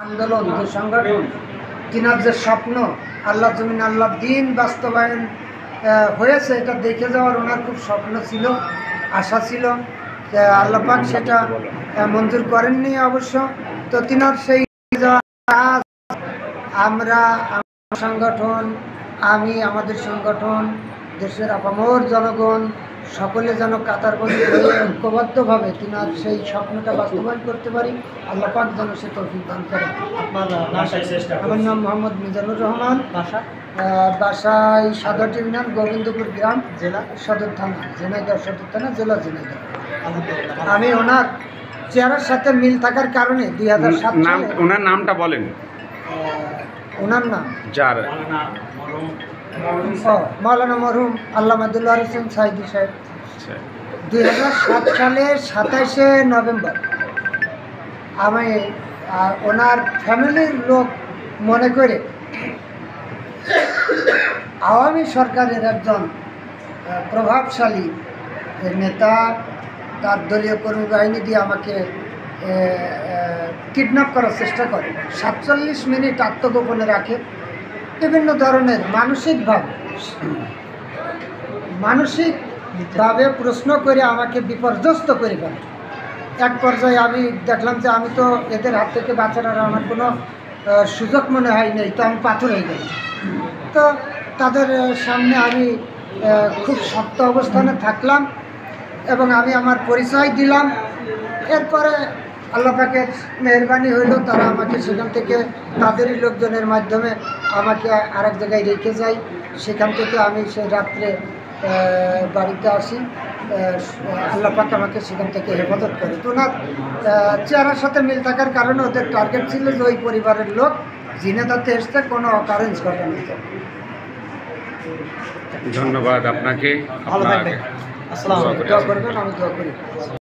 আন্দোলন, যে সংগঠন, তিনার যে স্বপ্ন আল্লাহ জমিন আল্লাহ দিন বাস্তবায়ন হয়েছে, এটা দেখে যাওয়ার ওনার খুব স্বপ্ন ছিল, আশা ছিল। আল্লাহ পাক সেটা মঞ্জুর করেননি অবশ্য। তো তিনার সেই কাজ আমরা, আমার সংগঠন, আমি, আমাদের সংগঠন, দেশের আপামর জনগণ সকলে যেন কাতারবন্দি হয়ে ঐক্যবদ্ধভাবে তিনার সেই স্বপ্নটা বাস্তবায়ন করতে পারি। আল্লাহ পাক যেন সে তৌফিক দান করে। আমার নাম মোহাম্মদ মিজানুর রহমান, বাসায় সাদর ইউনিয়ন, গোবিন্দপুর গ্রাম, জেলা সদর থানা, ঝিনাইদহ সদর থানা, জেলা ঝিনাইদহ। আমি ওনার চেহারার সাথে মিল থাকার কারণে 2007 সালে ওনার নামটা বলেন। ওনার নাম যার মাওলানা মরহুম আল্লামা দিলওয়ার হোসেন সাইদি সাহেব। 2007 সালের 27শে নভেম্বর আমি ওনার ফ্যামিলির লোক মনে করে আওয়ামী সরকারের একজন প্রভাবশালী নেতা তার দলীয় কর্মী বাহিনী দিয়ে আমাকে কিডন্যাপ করার চেষ্টা করে। 47 মিনিট আত্মগোপনে রাখে, বিভিন্ন ধরনের মানসিকভাবে প্রশ্ন করে আমাকে বিপর্যস্ত করে ফেলে। এক পর্যায়ে আমি দেখলাম যে আমি তো এদের হাত থেকে বাঁচার আর আমার কোনো সুযোগ মনে হয় নেই, তো আমি পাথর হয়ে গেলাম। তো তাদের সামনে আমি খুব শক্ত অবস্থানে থাকলাম এবং আমি আমার পরিচয় দিলাম। এরপরে আল্লাহ পাকের মেহরবানি হইল, তারা আমাকে সেখান থেকে তাদেরই লোকজনের মাধ্যমে আমাকে আরেক জায়গায় রেখে যায়। সেখান থেকে আমি সেই রাত্রে বাড়িতে আসি। আল্লাহ পাক আমাকে সেখান থেকে হেফাজত করে। তো ওনার চেহারার সাথে মিল থাকার কারণে ওদের টার্গেট ছিল যে ওই পরিবারের লোক ঝিনাইদহতে এসছে কোনো অকারেন্স ঘটনা। ধন্যবাদ আপনাকে। ভালো থাকবেন, আসসালামু আলাইকুম। দোয়া করবেন, আমি দোয়া করি।